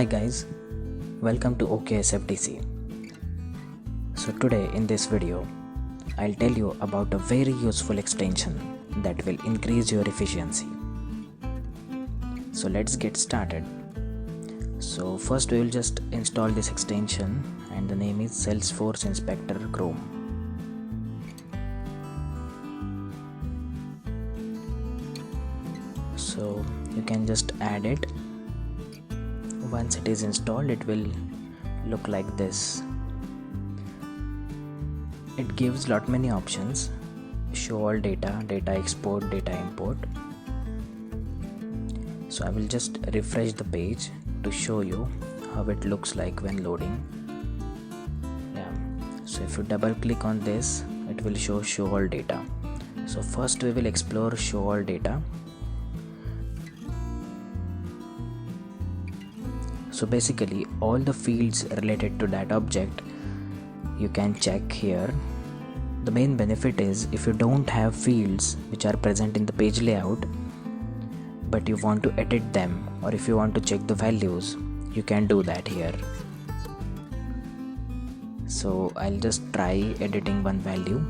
Hi guys, welcome to OKSFDC. So today in this video, I'll tell you about a very useful extension that will increase your efficiency. So let's get started. So first we will just install this extension and the name is Salesforce Inspector Chrome. So you can just add it. Once it is installed, it will look like this. It gives lot many options: show all data, data export, data import. So I will just refresh the page to show you how it looks like when loading. So if you double click on this, it will show all data. So first we will explore show all data. So basically all the fields related to that object you can check here. The main benefit is if you don't have fields which are present in the page layout but you want to edit them, or if you want to check the values, you can do that here. So I'll just try editing one value.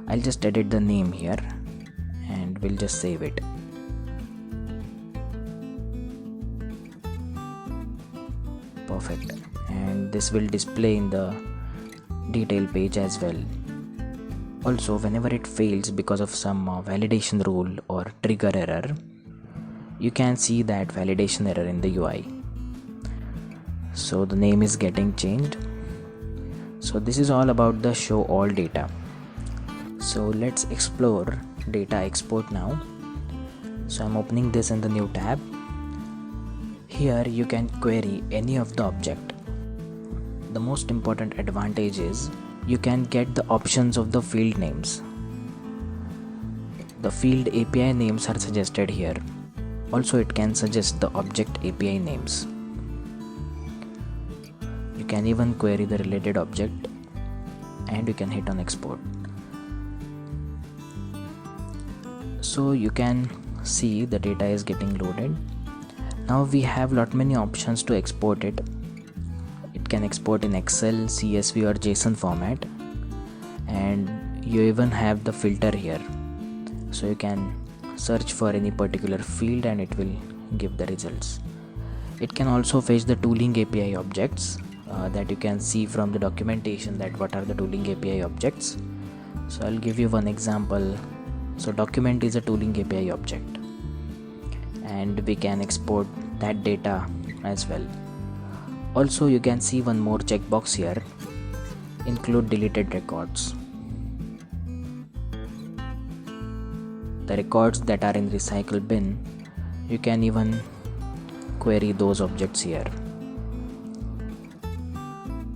I'll just edit the name here and we'll just save it. Perfect. And this will display in the detail page as well. Also, whenever it fails because of some validation rule or trigger error, you can see that validation error in the UI. So the name is getting changed. So this is all about the show all data. So let's explore data export now. So I'm opening this in the new tab. Here you can query any of the object. The most important advantage is you can get the options of the field names. The field API names are suggested here. Also it can suggest the object API names. You can even query the related object and you can hit on export. So you can see the data is getting loaded. Now we have lot many options to export it. It can export in Excel, CSV or JSON format, and you even have the filter here. So you can search for any particular field and it will give the results. It can also fetch the tooling API objects that you can see from the documentation that what are the tooling API objects. So I'll give you one example. So document is a tooling API object, and we can export that data as well. Also you can see one more checkbox here, include deleted records. The records that are in recycle bin, you can even query those objects here.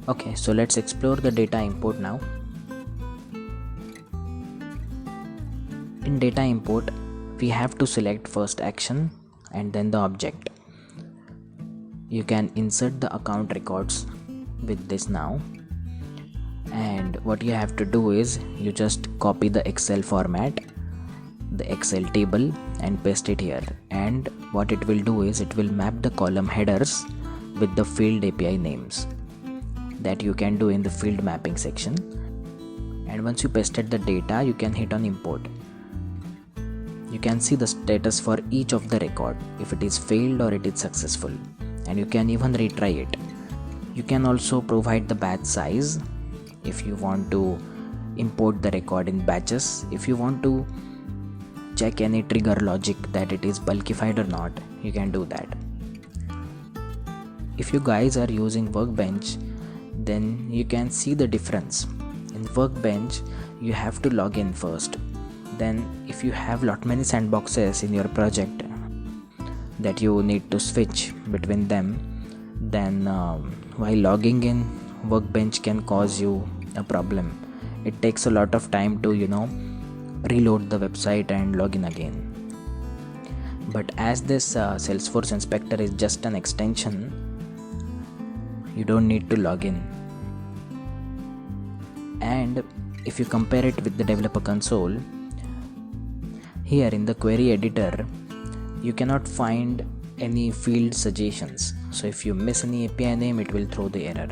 Okay, so let's explore the data import now. In data import, we have to select first action and then the object. You can insert the account records with this now, and what you have to do is you just copy the Excel format, the Excel table, and paste it here. And what it will do is it will map the column headers with the field API names that you can do in the field mapping section. And once you pasted the data, you can hit on import. You can see the status for each of the record, if it is failed or it is successful, and you can even retry it. You can also provide the batch size if you want to import the record in batches. If you want to check any trigger logic that it is bulkified or not, you can do that. If you guys are using Workbench, then you can see the difference. In Workbench, you have to log in first. Then if you have lot many sandboxes in your project that you need to switch between them, then while logging in, Workbench can cause you a problem. It takes a lot of time to reload the website and log in again. But as this Salesforce Inspector is just an extension, you don't need to log in. And if you compare it with the developer console, here in the query editor you cannot find any field suggestions. So if you miss any API name, it will throw the error.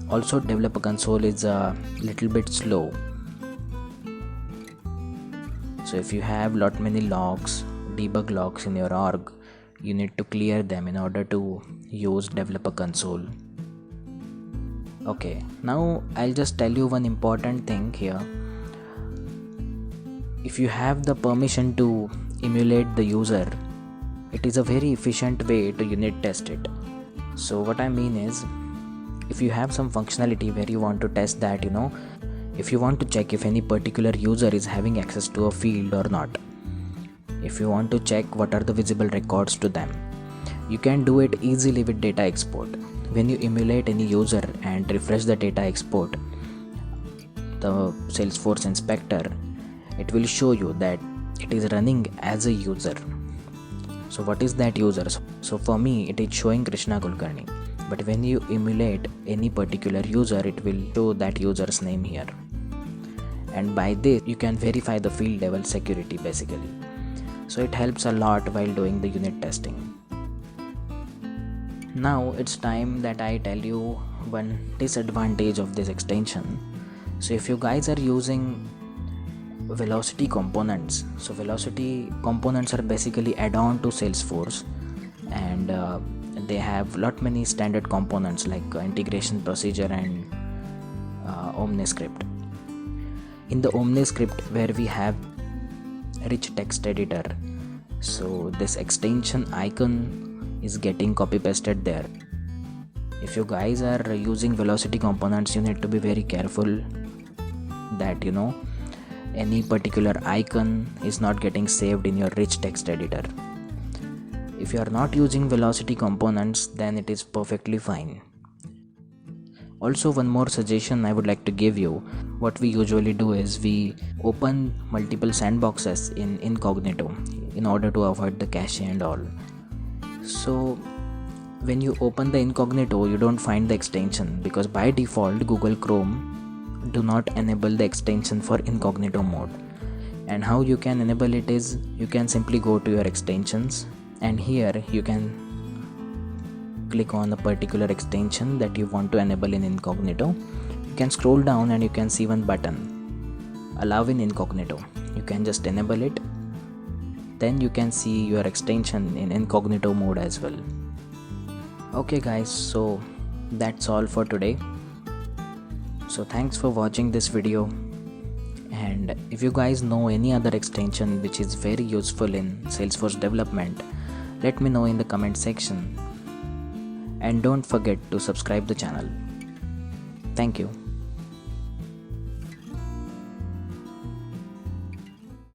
Also, developer console is a little bit slow. So if you have many logs, debug logs in your org, you need to clear them in order to use developer console. Okay, now I'll just tell you one important thing here. If you have the permission to emulate the user, it is a very efficient way to unit test it. So what I mean is, if you have some functionality where you want to test that, if you want to check if any particular user is having access to a field or not, if you want to check what are the visible records to them, you can do it easily with data export. When you emulate any user and refresh the data export, the Salesforce inspector, it will show you that it is running as a user. So what is that user? So for me, it is showing Krishna Kulkarni. But when you emulate any particular user, it will show that user's name here. And by this, you can verify the field level security basically. So it helps a lot while doing the unit testing. Now it's time that I tell you one disadvantage of this extension. So if you guys are using velocity components, so velocity components are basically add-on to Salesforce, and they have many standard components like integration procedure and OmniScript. In the OmniScript, where we have rich text editor, so this extension icon is getting copy pasted there. If you guys are using velocity components, you need to be very careful that any particular icon is not getting saved in your rich text editor. If you are not using velocity components, then it is perfectly fine. Also, one more suggestion I would like to give you. What we usually do is we open multiple sandboxes in incognito in order to avoid the cache and all. So when you open the incognito, you don't find the extension because by default Google Chrome do not enable the extension for incognito mode. And how you can enable it is, you can simply go to your extensions, and here you can click on a particular extension that you want to enable in incognito. You can scroll down and you can see one button, allow in incognito. You can just enable it, then you can see your extension in incognito mode as well. Okay guys, so that's all for today. So thanks for watching this video, and if you guys know any other extension which is very useful in Salesforce development, let me know in the comment section, and don't forget to subscribe the channel. Thank you.